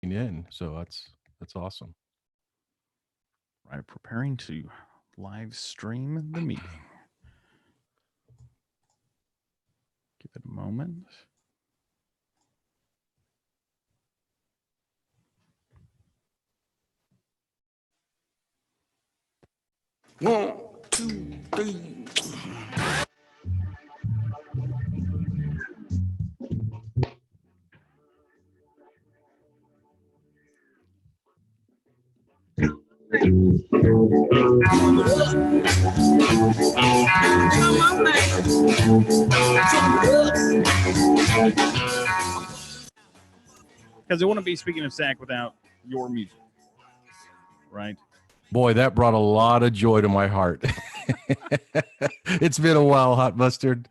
tuning in. So that's awesome. Right, preparing to live stream the meeting. Give it a moment. One, two, three. Because it wouldn't be Speaking of SAC without your music, right? Boy, that brought a lot of joy to my heart. It's been a while, Hot Mustard,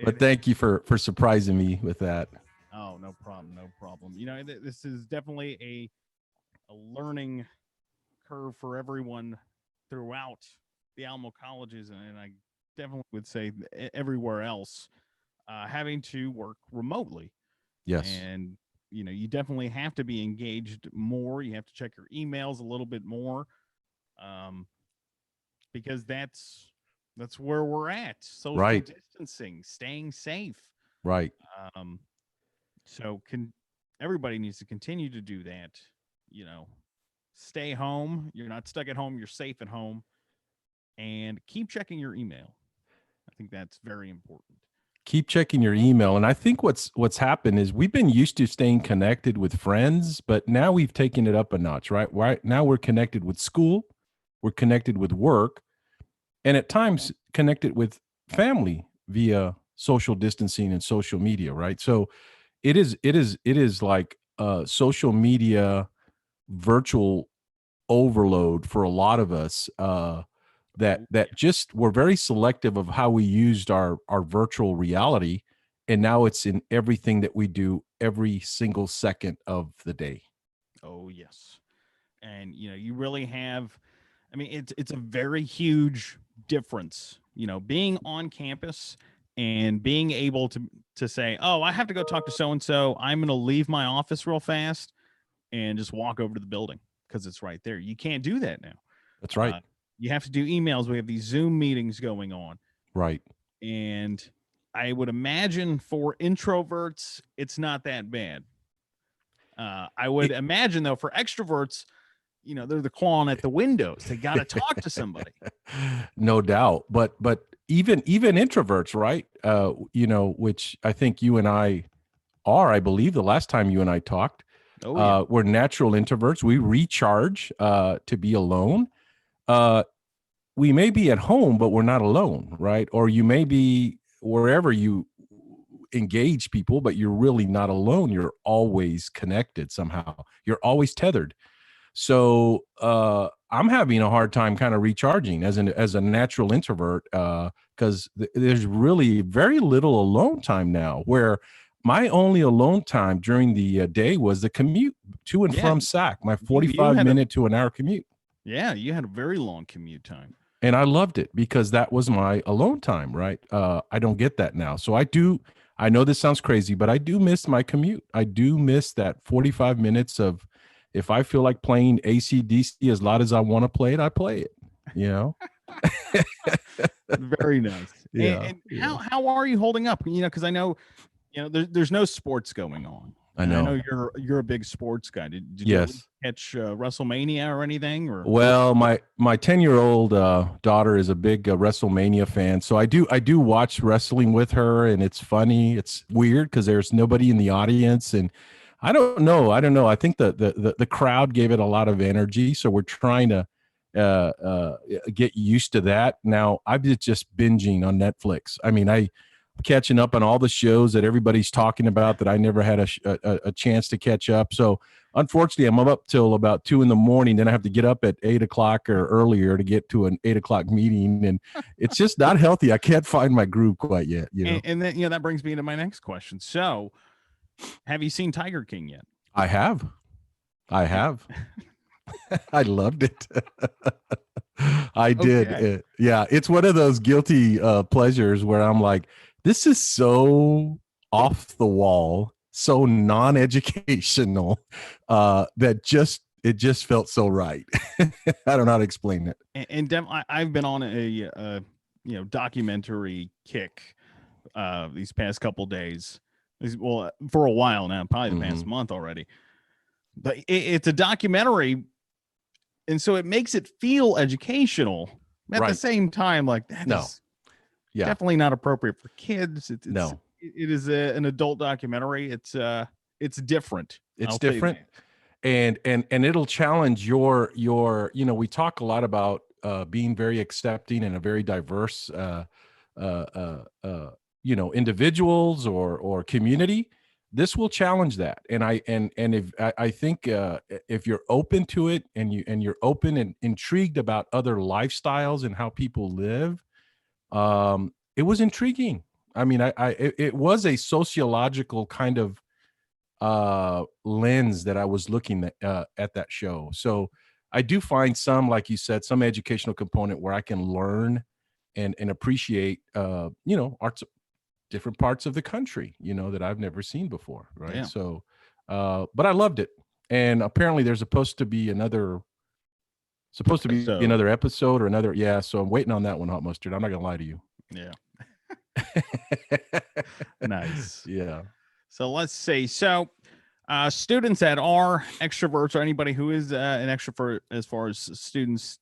but thank you for surprising me with that. Oh, no problem, no problem. You know, this is definitely a learning curve for everyone throughout the Alamo colleges, and I definitely would say everywhere else, having to work remotely. Yes. And you know, you definitely have to be engaged more. You have to check your emails a little bit more, because that's where we're at. Social Right. distancing, staying safe. Right. So everybody needs to continue to do that. You know, stay home. You're not stuck at home. You're safe at home, and keep checking your email. I think that's very important. Keep checking your email. And I think what's happened is we've been used to staying connected with friends, but now we've taken it up a notch, right? Right now we're connected with school, we're connected with work, and at times connected with family via social distancing and social media, right? So it is like social media virtual overload for a lot of us. That just we're very selective of how we used our virtual reality, and now it's in everything that we do every single second of the day. Oh yes. And you know, you really have, I mean, it's a very huge difference, you know, being on campus and being able to say, oh, I have to go talk to so and so, I'm going to leave my office real fast and just walk over to the building because it's right there. You can't do that now. That's right. You have to do emails. We have these Zoom meetings going on. Right. And I would imagine for introverts, it's not that bad. I would imagine, though, for extroverts, you know, they're the clawing at the windows. They got to talk to somebody. No doubt. But even introverts, right? You know, which I think you and I are, I believe the last time you and I talked, we're natural introverts. We recharge to be alone. We may be at home, but we're not alone, right? Or you may be wherever you engage people, but you're really not alone. You're always connected somehow. You're always tethered. So I'm having a hard time kind of recharging as a natural introvert, because there's really very little alone time now, where my only alone time during the day was the commute to and from SAC, my 45-minute to an hour commute. Yeah, you had a very long commute time. And I loved it because that was my alone time, right? I don't get that now. So I know this sounds crazy, but I do miss my commute. I do miss that 45 minutes of, if I feel like playing AC/DC as loud as I want to play it, I play it, you know? Very nice. Yeah. And how are you holding up? You know, because I know, you know, there's no sports going on. I know you're a big sports guy. Did yes. you catch WrestleMania or anything? Or well, my 10-year-old daughter is a big WrestleMania fan, so I do watch wrestling with her, and it's funny. It's weird because there's nobody in the audience, and I don't know. I think the crowd gave it a lot of energy, so we're trying to get used to that. Now I've just binging on Netflix. I mean, I'm catching up on all the shows that everybody's talking about that I never had a chance to catch up. So unfortunately, I'm up till about 2 a.m. Then I have to get up at 8 o'clock or earlier to get to an 8 o'clock meeting, and it's just not healthy. I can't find my groove quite yet. You know, and then that brings me to my next question. So, have you seen Tiger King yet? I have. I loved it. I did. Okay. Yeah, it's one of those guilty pleasures where I'm like, this is so off the wall, so non-educational that it just felt so right. I don't know how to explain it. And I've been on a documentary kick these past couple days. Well, for a while now, probably the past month already. But it's a documentary, and so it makes it feel educational. At the same time, like that is definitely not appropriate for kids. It is an adult documentary. It's different. It's different, and it'll challenge your. We talk a lot about being very accepting and a very diverse, individuals or community. This will challenge that, and I think if you're open to it and you're open and intrigued about other lifestyles and how people live, it was intriguing. I mean, it was a sociological kind of lens that I was looking at that show. So I do find some, like you said, some educational component where I can learn and appreciate, arts, different parts of the country, that I've never seen before. Right. Yeah. So, but I loved it. And apparently there's supposed to be another episode or another. Yeah. So I'm waiting on that one, Hot Mustard. I'm not going to lie to you. Yeah. Nice. Yeah. So let's see. So students that are extroverts or anybody who is an extrovert as far as students,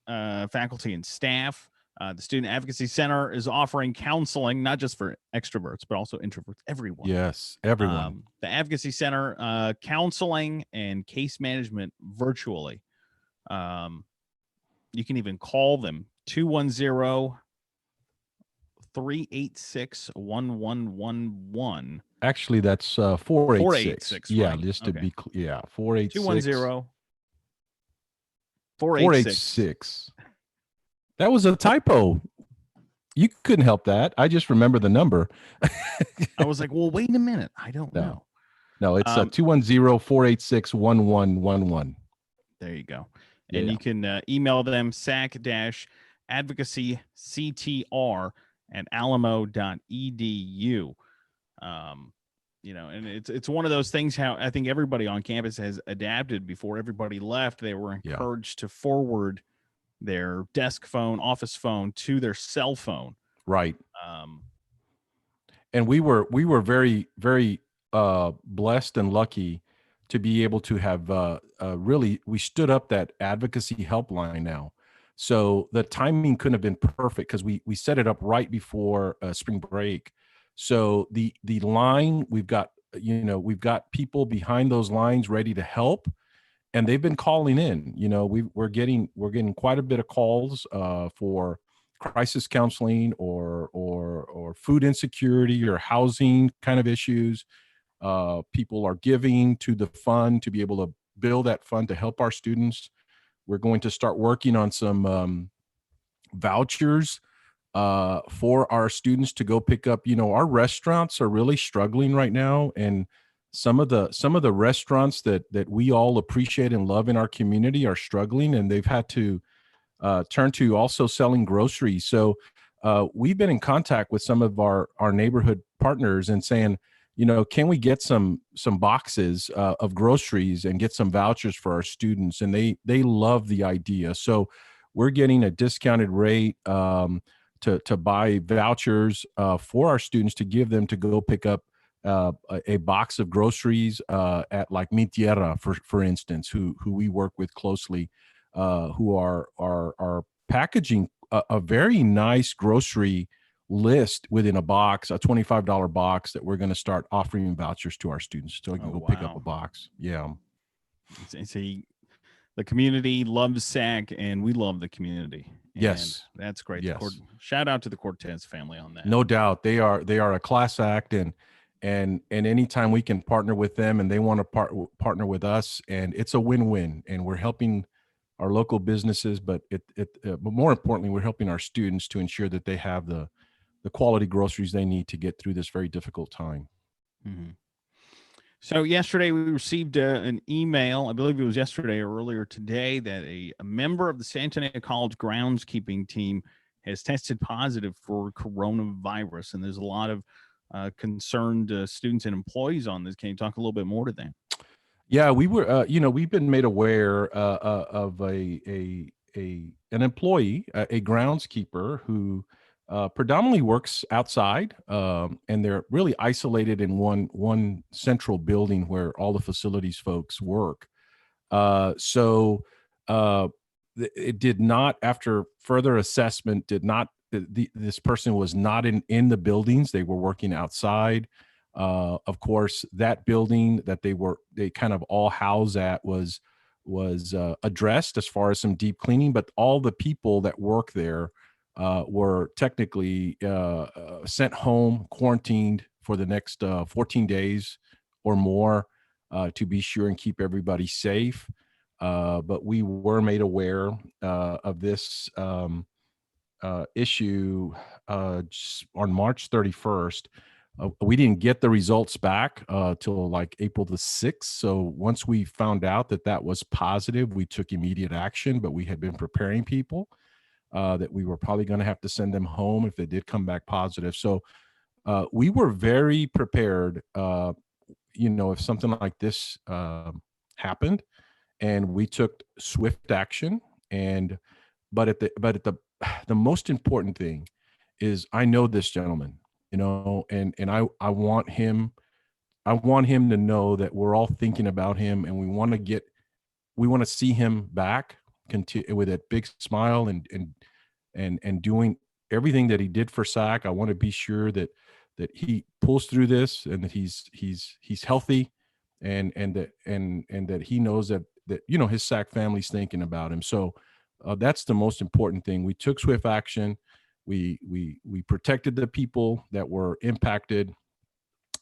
faculty, and staff, the Student Advocacy Center is offering counseling, not just for extroverts, but also introverts, everyone. Yes, everyone. The Advocacy Center, counseling and case management virtually. You can even call them 210-386-1111. Actually, that's 486. Yeah, right. just to be clear. Yeah, 486. 486. That was a typo. You couldn't help that. I just remember the number. I was like, well, wait a minute. I don't know. No, it's 210-486-1111. There you go. And you can email them sac-advocacyctr@alamo.edu. And it's one of those things how I think everybody on campus has adapted. Before everybody left, they were encouraged to forward their desk phone, office phone to their cell phone. Right. And we were very, very blessed and lucky to be able to have we stood up that advocacy helpline now. So the timing couldn't have been perfect because we set it up right before spring break. So the line, we've got people behind those lines ready to help, and they've been calling in. We're getting quite a bit of calls for crisis counseling or food insecurity or housing kind of issues. People are giving to the fund to be able to build that fund to help our students. We're going to start working on some vouchers for our students to go pick up. Our restaurants are really struggling right now, and some of the restaurants that we all appreciate and love in our community are struggling, and they've had to turn to also selling groceries. So we've been in contact with some of our neighborhood partners and saying, can we get some boxes of groceries and get some vouchers for our students? And they love the idea. So we're getting a discounted rate to buy vouchers for our students to give them to go pick up a box of groceries at like Mi Tierra, for instance, who we work with closely, who are packaging a very nice grocery list within a box, a $25 box that we're going to start offering vouchers to our students so we can pick up a box. Yeah. See, the community loves SAC and we love the community. And yes. That's great. Yes. Shout out to the Cortez family on that. No doubt. They are a class act, and anytime we can partner with them and they want to partner with us, and it's a win-win, and we're helping our local businesses, but but more importantly, we're helping our students to ensure that they have the quality groceries they need to get through this very difficult time. Mm-hmm. So yesterday we received an email, I believe it was yesterday or earlier today, that a member of the San Antonio College groundskeeping team has tested positive for coronavirus. And there's a lot of concerned students and employees on this. Can you talk a little bit more to that? Yeah, we were, we've been made aware of an employee, a groundskeeper who predominantly works outside, and they're really isolated in one central building where all the facilities folks work. So it did not, after further assessment, did not. This person was not in the buildings; they were working outside. Of course, that building that they kind of all house at was addressed as far as some deep cleaning, but all the people that work there were technically sent home, quarantined for the next 14 days or more to be sure and keep everybody safe. But we were made aware of this issue on March 31st. We didn't get the results back till like April the 6th. So once we found out that that was positive, we took immediate action, but we had been preparing people that we were probably going to have to send them home if they did come back positive. So we were very prepared, if something like this happened, and we took swift action. But at the most important thing is, I know this gentleman, and I want him to know that we're all thinking about him, and we want to see him back, continue with that big smile and doing everything that he did for SAC. I want to be sure that he pulls through this, and that he's healthy, and that he knows that his SAC family's thinking about him. So that's the most important thing. We took swift action. We protected the people that were impacted,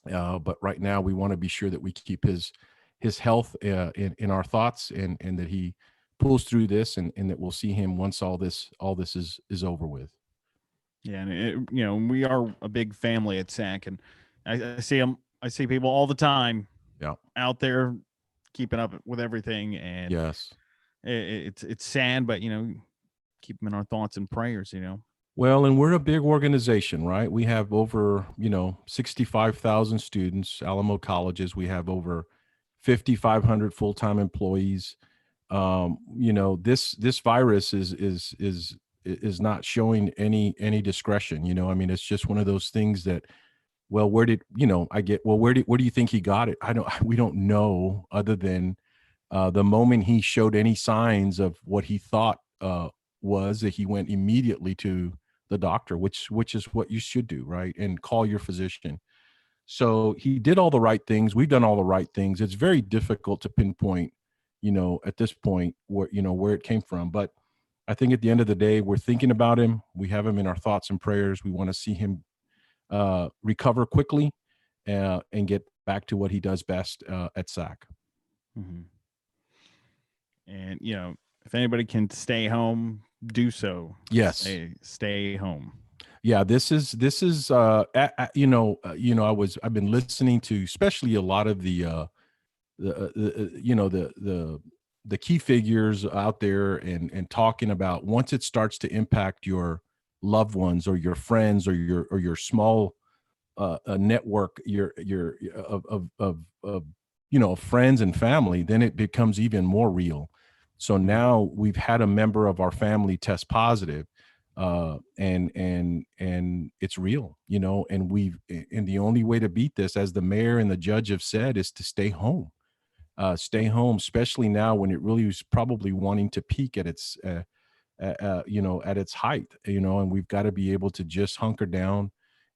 but right now we want to be sure that we keep his health in our thoughts, and that he pulls through this, and that we'll see him once all this is over with. Yeah, and we are a big family at SAC, and I see them. I see people all the time. Yeah, out there keeping up with everything, and yes, it's sad, but keep them in our thoughts and prayers. Well, and we're a big organization, right? We have over 65,000 students, Alamo colleges. We have over 5,500 full-time employees. This virus is not showing any discretion. I mean, it's just one of those things that, well, where do you think he got it? We don't know, other than the moment he showed any signs of what he thought was, that he went immediately to the doctor, which is what you should do, right? And call your physician. So he did all the right things. We've done all the right things. It's very difficult to pinpoint, at this point, where it came from. But I think at the end of the day, we're thinking about him. We have him in our thoughts and prayers. We want to see him recover quickly and get back to what he does best at SAC. Mm-hmm. And if anybody can stay home, do so. Yes, stay home. Yeah, this is I've been listening to, especially a lot of the key figures out there, and talking about, once it starts to impact your loved ones or your friends or your small network, your of friends and family, then it becomes even more real. So now we've had a member of our family test positive, and it's real, and the only way to beat this, as the mayor and the judge have said, is to stay home. Stay home, especially now when it really was probably wanting to peak at its at its height, and we've got to be able to just hunker down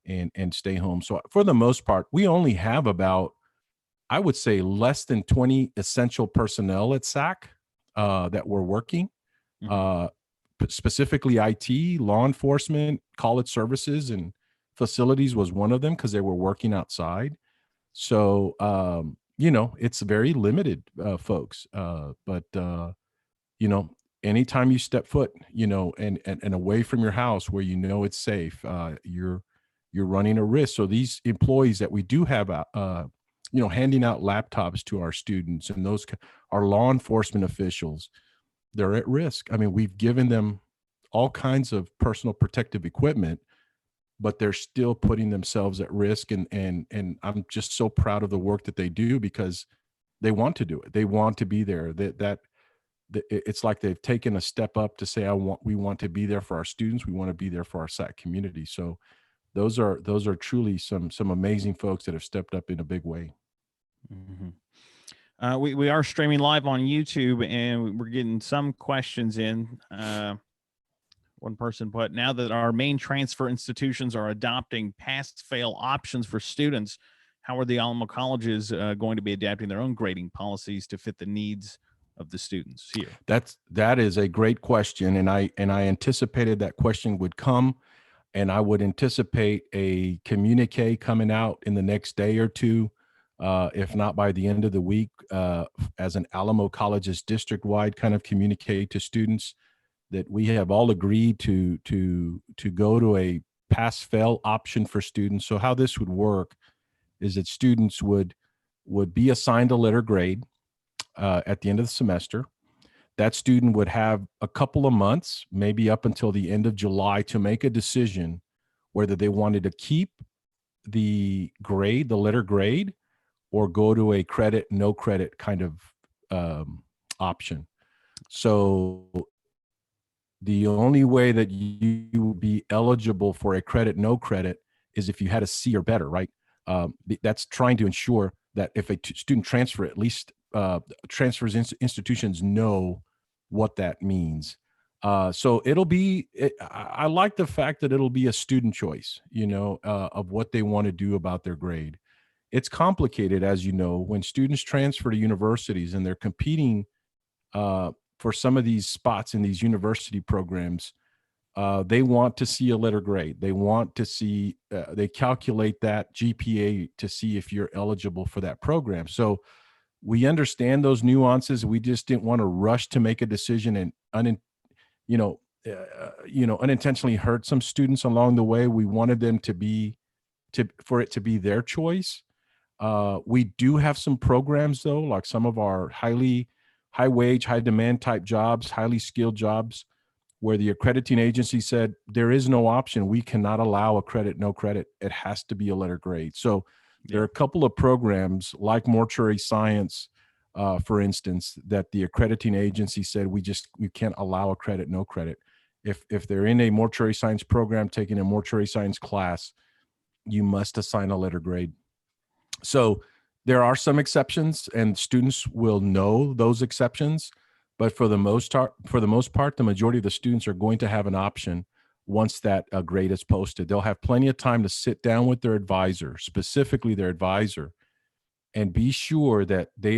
and stay home. So for the most part, we only have about, I would say, less than 20 essential personnel at SAC that were working, specifically IT, law enforcement, college services, and facilities was one of them, because they were working outside. So, it's very limited, folks. But anytime you step foot, and away from your house where it's safe, you're running a risk. So these employees that we do have, handing out laptops to our students, and those are law enforcement officials, they're at risk. I mean, we've given them all kinds of personal protective equipment, but they're still putting themselves at risk. And I'm just so proud of the work that they do, because they want to do it. They want to be there. It's like they've taken a step up to say, we want to be there for our students. We want to be there for our SAC community. So those are truly some amazing folks that have stepped up in a big way. Mm-hmm. We are streaming live on YouTube, and we're getting some questions in. One person put, now that our main transfer institutions are adopting pass-fail options for students, how are the Alamo colleges going to be adapting their own grading policies to fit the needs of the students here? That is a great question, and I anticipated that question would come, and I would anticipate a communique coming out in the next day or two, if not by the end of the week, as an Alamo Colleges district-wide kind of communique to students, that we have all agreed to go to a pass-fail option for students. So how this would work is that students would be assigned a letter grade at the end of the semester. That student would have a couple of months, maybe up until the end of July, to make a decision whether they wanted to keep the grade, the letter grade, or go to a credit, no credit kind of option. So the only way that you would be eligible for a credit, no credit, is if you had a C or better, right? That's trying to ensure that if a student transfer, at least transfers institutions know what that means. So it'll be, I like the fact that it'll be a student choice, of what they want to do about their grade. It's complicated, as you know, when students transfer to universities and they're competing for some of these spots in these university programs. They want to see a letter grade. They want to see, they calculate that GPA to see if you're eligible for that program. So we understand those nuances. We just didn't want to rush to make a decision and unintentionally hurt some students along the way. We wanted them for it to be their choice. We do have some programs though, like some of our high wage, high demand type jobs, highly skilled jobs, where the accrediting agency said there is no option. We cannot allow a credit, no credit. It has to be a letter grade. So there are a couple of programs like mortuary science, for instance, that the accrediting agency said we can't allow a credit, no credit. If they're in a mortuary science program taking a mortuary science class, you must assign a letter grade. So there are some exceptions, and students will know those exceptions. But for the most part, the majority of the students are going to have an option once that grade is posted. They'll have plenty of time to sit down with their advisor, specifically their advisor, and be sure that they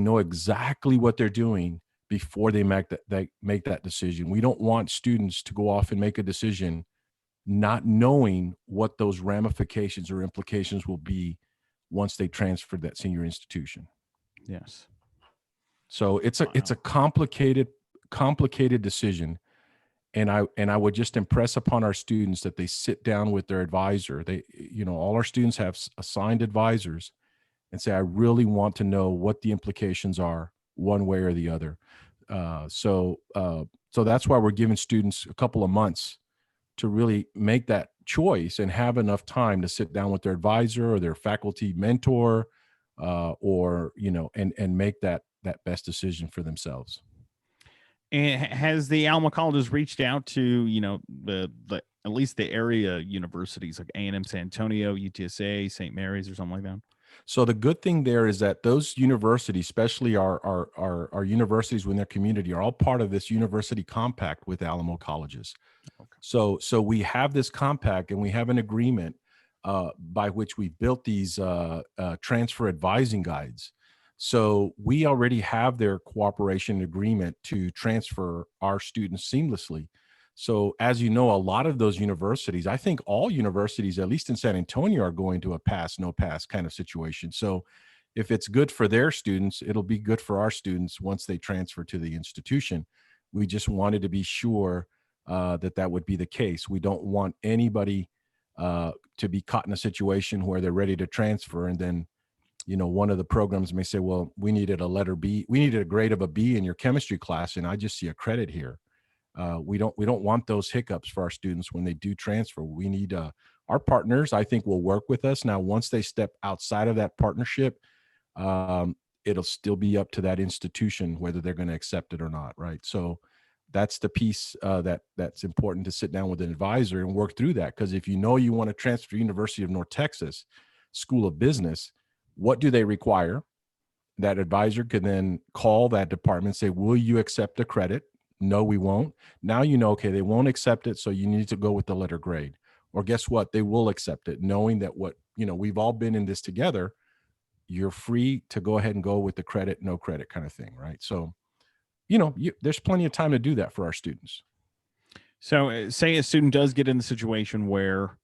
know exactly what they're doing before they make that decision. We don't want students to go off and make a decision not knowing what those ramifications or implications will be once they transfer that senior institution. Yes. So it's a complicated decision. And I would just impress upon our students that they sit down with their advisor. All our students have assigned advisors, and say, I really want to know what the implications are one way or the other. So that's why we're giving students a couple of months to really make that choice and have enough time to sit down with their advisor or their faculty mentor, and make that best decision for themselves. And has the Alamo colleges reached out to, the at least the area universities like A&M San Antonio, UTSA, St. Mary's, or something like that? So the good thing there is that those universities, especially our universities within their community, are all part of this university compact with Alamo colleges. Okay. So we have this compact, and we have an agreement by which we built these transfer advising guides. So we already have their cooperation agreement to transfer our students seamlessly. So as you know, a lot of those universities, I think all universities, at least in San Antonio, are going to a pass, no pass kind of situation. So if it's good for their students, it'll be good for our students once they transfer to the institution. We just wanted to be sure that would be the case. We don't want anybody to be caught in a situation where they're ready to transfer, and then one of the programs may say, well, we needed a letter B. We needed a grade of a B in your chemistry class, and I just see a credit here. We don't want those hiccups for our students when they do transfer. We need our partners, I think, will work with us. Now, once they step outside of that partnership, it'll still be up to that institution whether they're going to accept it or not, right? So that's the piece that's important, to sit down with an advisor and work through that. Because if you know you want to transfer to University of North Texas School of Business, what do they require? That advisor could then call that department and say, will you accept a credit? No, we won't. Now you know, okay, they won't accept it, so you need to go with the letter grade. Or guess what? They will accept it, knowing that we've all been in this together. You're free to go ahead and go with the credit, no credit kind of thing, right? So, there's plenty of time to do that for our students. So say a student does get in the situation where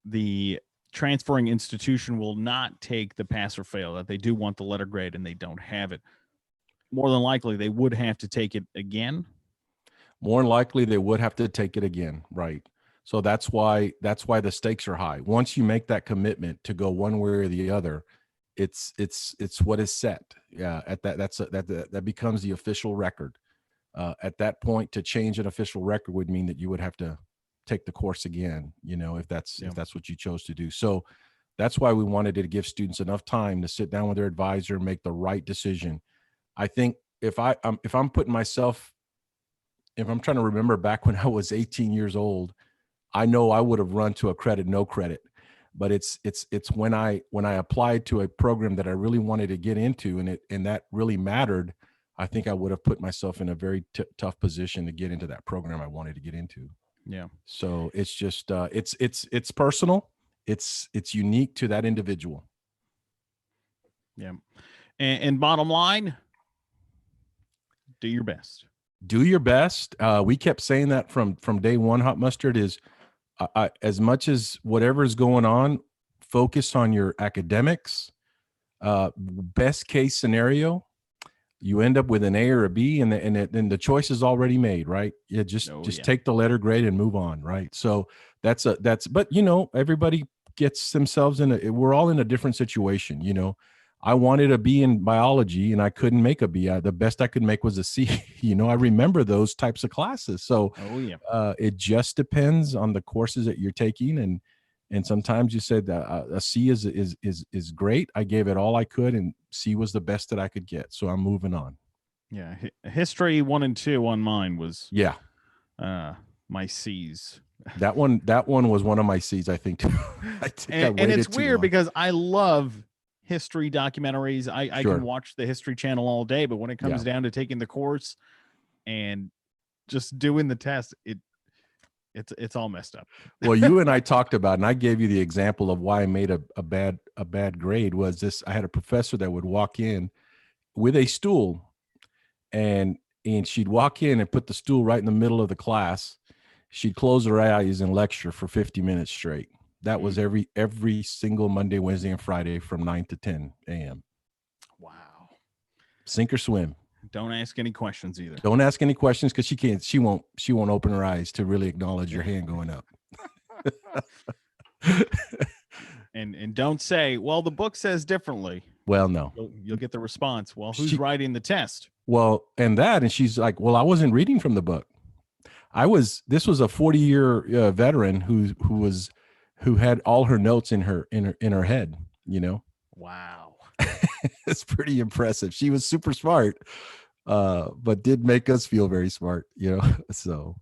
the transferring institution will not take the pass or fail, that they do want the letter grade and they don't have it. More than likely, they would have to take it again. More than likely, they would have to take it again, right? So that's why the stakes are high. Once you make that commitment to go one way or the other, it's what is set. Yeah, at that becomes the official record. At that point, to change an official record would mean that you would have to take the course again, if that's what you chose to do. So that's why we wanted to give students enough time to sit down with their advisor and make the right decision. I think if I'm trying to remember back when I was 18 years old, I know I would have run to a credit, no credit. But it's when I applied to a program that I really wanted to get into, and that really mattered, I think I would have put myself in a very tough position to get into that program I wanted to get into. Yeah. So it's just it's personal. It's unique to that individual. Yeah. And bottom line, do your best. Do your best. We kept saying that from day one. Hot Mustard is, as much as whatever is going on, focus on your academics. Best case scenario, you end up with an A or a B, and the choice is already made, right? Yeah, just take the letter grade and move on, right? So but everybody gets themselves we're all in a different situation. I wanted a B in biology and I couldn't make a B. The best I could make was a C. I remember those types of classes. So it just depends on the courses that you're taking, and sometimes you said a C is great. I gave it all I could, and C was the best that I could get. So I'm moving on. Yeah, history 1 and 2 on mine was my C's. That one was one of my C's, I think. And it's weird because I love history documentaries. I can watch the History Channel all day, but when it comes down to taking the course and just doing the test, it's all messed up. Well, you and I talked about, and I gave you the example of why I made a bad grade was this. I had a professor that would walk in with a stool, and she'd walk in and put the stool right in the middle of the class. She'd close her eyes and lecture for 50 minutes straight. That was every single Monday, Wednesday, and Friday from 9 to 10 a.m. Wow. Sink or swim. Don't ask any questions either. Don't ask any questions, because she won't open her eyes to really acknowledge your hand going up. and don't say, well, the book says differently. Well, no. You'll get the response. Well, who's writing the test? Well, and she's like, well, I wasn't reading from the book. This was a 40-year veteran who had all her notes in her head, Wow. It's pretty impressive. She was super smart, but did make us feel very smart, so.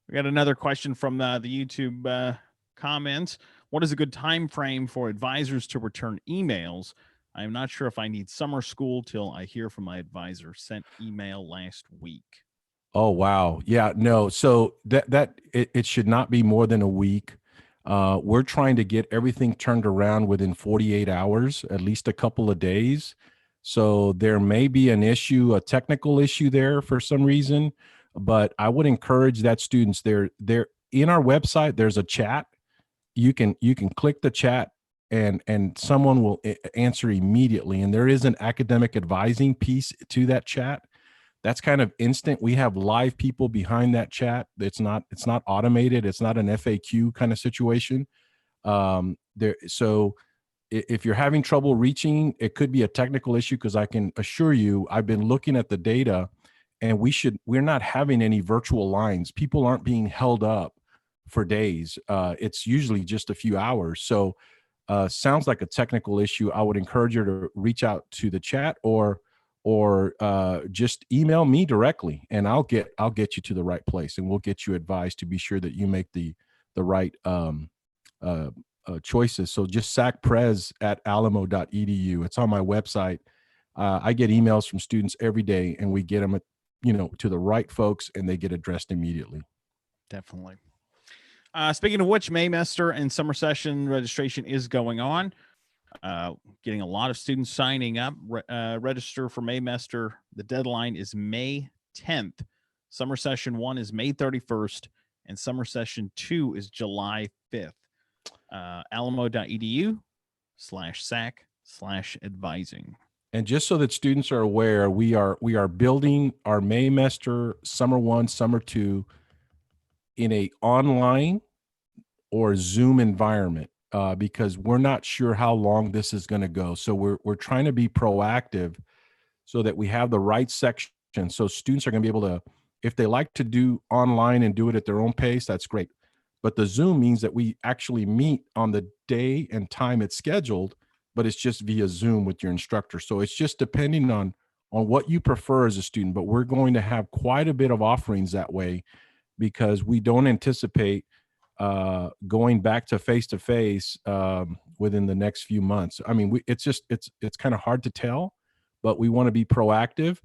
We got another question from the YouTube comments. What is a good time frame for advisors to return emails? I'm not sure if I need summer school till I hear from my advisor. Sent email last week. Oh, wow. Yeah, no. So it should not be more than a week. We're trying to get everything turned around within 48 hours, at least a couple of days. So there may be an issue, a technical issue there for some reason, but I would encourage that students there in our website, there's a chat. You can click the chat and someone will answer immediately. And there is an academic advising piece to that chat. That's kind of instant. We have live people behind that chat. It's not automated. It's not an FAQ kind of situation. So if you're having trouble reaching, it could be a technical issue, because I can assure you, I've been looking at the data, and we're not having any virtual lines. People aren't being held up for days. It's usually just a few hours. So sounds like a technical issue. I would encourage you to reach out to the chat or just email me directly, and I'll get you to the right place, and we'll get you advised to be sure that you make the right choices. So just sacpres@alamo.edu. It's on my website. I get emails from students every day, and we get them, to the right folks, and they get addressed immediately. Definitely. Speaking of which, Maymester and summer session registration is going on. Getting a lot of students signing up. Register for Maymester. The deadline is May 10th. Summer session 1 is May 31st, and summer session 2 is July 5th. alamo.edu/SAC/advising. And just so that students are aware, we are building our Maymester summer 1, summer 2 in a online or Zoom environment, because we're not sure how long this is going to go. So we're trying to be proactive so that we have the right section. So students are going to be able to, if they like to do online and do it at their own pace, that's great. But the Zoom means that we actually meet on the day and time it's scheduled, but it's just via Zoom with your instructor. So it's just depending on what you prefer as a student. But we're going to have quite a bit of offerings that way, because we don't anticipate going back to face-to-face within the next few months. I mean, it's kind of hard to tell, but we want to be proactive.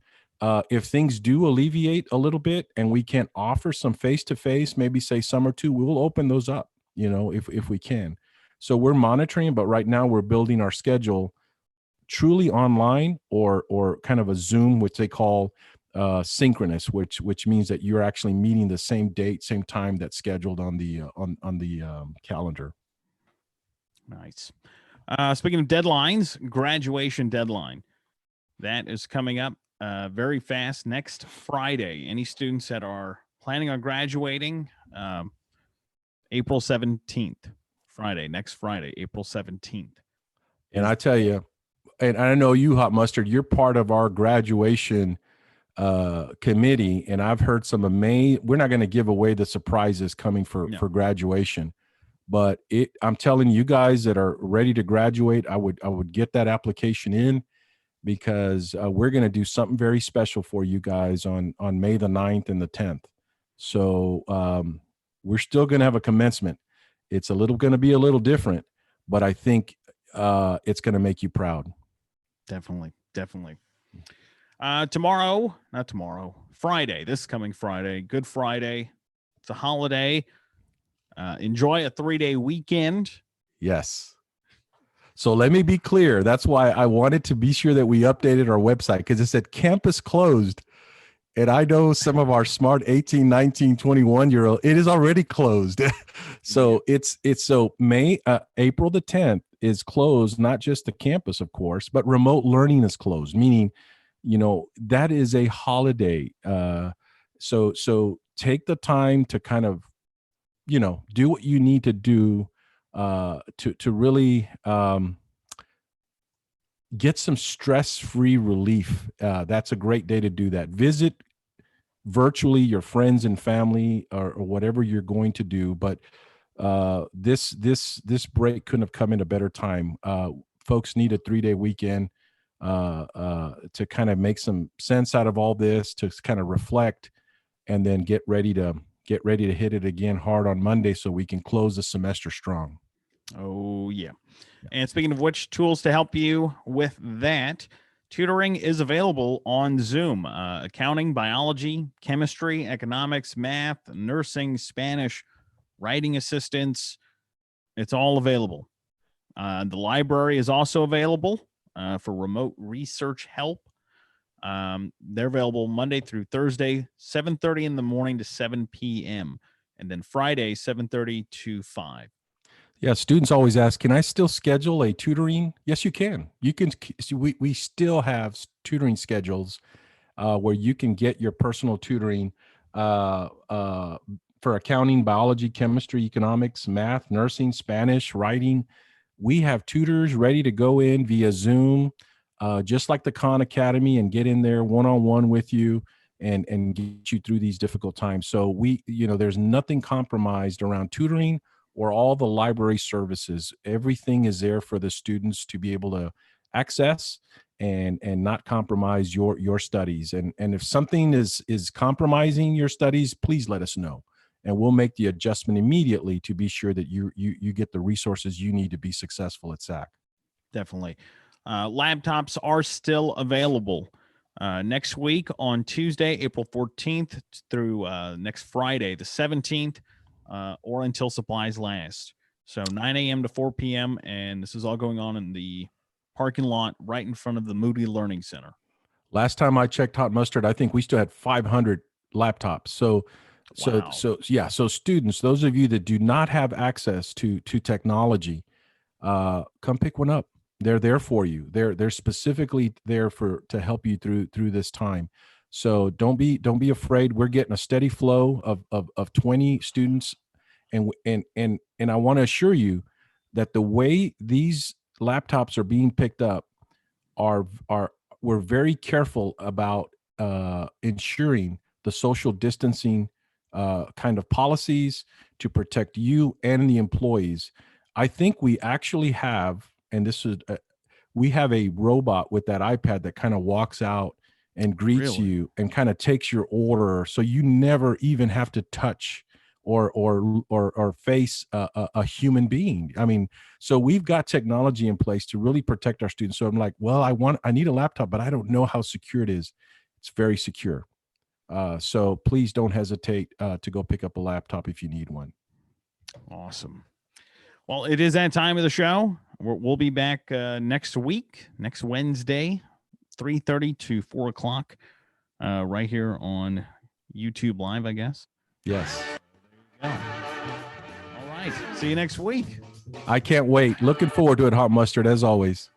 If things do alleviate a little bit and we can offer some face-to-face, maybe say summer 2, we will open those up, if we can. So we're monitoring, but right now we're building our schedule truly online or kind of a Zoom, which they call synchronous, which means that you're actually meeting the same date, same time that's scheduled on the calendar. Nice. Speaking of deadlines, graduation deadline that is coming up very fast next Friday. Any students that are planning on graduating, April 17th, next Friday, April 17th. And I tell you, and I know you, Hot Mustard, you're part of our graduation committee, and I've heard some we're not going to give away the surprises coming for graduation, but I'm telling you guys that are ready to graduate, I would get that application in, because we're going to do something very special for you guys on May the 9th and the 10th. So we're still going to have a commencement. It's going to be a little different, but I think it's going to make you proud. Definitely. Friday, this coming Friday, Good Friday. It's a holiday. Enjoy a 3-day weekend. Yes. So let me be clear. That's why I wanted to be sure that we updated our website, because it said campus closed. And I know some of our smart 18, 19, 21-year-old, it is already closed. So April the 10th is closed, not just the campus, of course, but remote learning is closed, meaning, that is a holiday. So take the time to kind of, do what you need to do to really get some stress-free relief. That's a great day to do that. Visit virtually your friends and family or whatever you're going to do. But this break couldn't have come in a better time. Folks need a 3-day weekend to kind of make some sense out of all this, to kind of reflect, and then get ready to hit it again hard on Monday so we can close the semester strong. Oh, yeah. And speaking of which, tools to help you with that, tutoring is available on Zoom. Accounting, biology, chemistry, economics, math, nursing, Spanish, writing assistance. It's all available. The library is also available for remote research help. They're available Monday through Thursday, 7:30 in the morning to 7 p.m. And then Friday, 7:30 to 5. Yeah, students always ask, can I still schedule a tutoring? Yes, you can. You can. We still have tutoring schedules where you can get your personal tutoring for accounting, biology, chemistry, economics, math, nursing, Spanish, writing. We have tutors ready to go in via Zoom, just like the Khan Academy, and get in there one-on-one with you and get you through these difficult times. So there's nothing compromised around tutoring or all the library services. Everything is there for the students to be able to access and not compromise your studies. And if something is compromising your studies, please let us know, and we'll make the adjustment immediately to be sure that you get the resources you need to be successful at SAC. Definitely. Laptops are still available next week on Tuesday, April 14th through next Friday, the 17th, or until supplies last. So 9 a.m. to 4 p.m. And this is all going on in the parking lot right in front of the Moody Learning Center. Last time I checked Hot Mustard, I think we still had 500 laptops. So students, those of you that do not have access to technology, come pick one up. They're there for you. They're specifically there to help you through this time. So don't be afraid. We're getting a steady flow of 20 students, and I want to assure you that the way these laptops are being picked up we're very careful about ensuring the social distancing kind of policies to protect you and the employees. I think we actually have, and we have a robot with that iPad that kind of walks out and greets you and kind of takes your order, so you never even have to touch or face a human being. I mean, so we've got technology in place to really protect our students. So I'm like, well, I need a laptop, but I don't know how secure it is. It's very secure. So please don't hesitate to go pick up a laptop if you need one. Awesome. Well, it is that time of the show. We'll be back next week, next Wednesday, 3:30 to 4 o'clock, right here on YouTube Live, I guess. Yes. All right. See you next week. I can't wait. Looking forward to it, Hot Mustard, as always.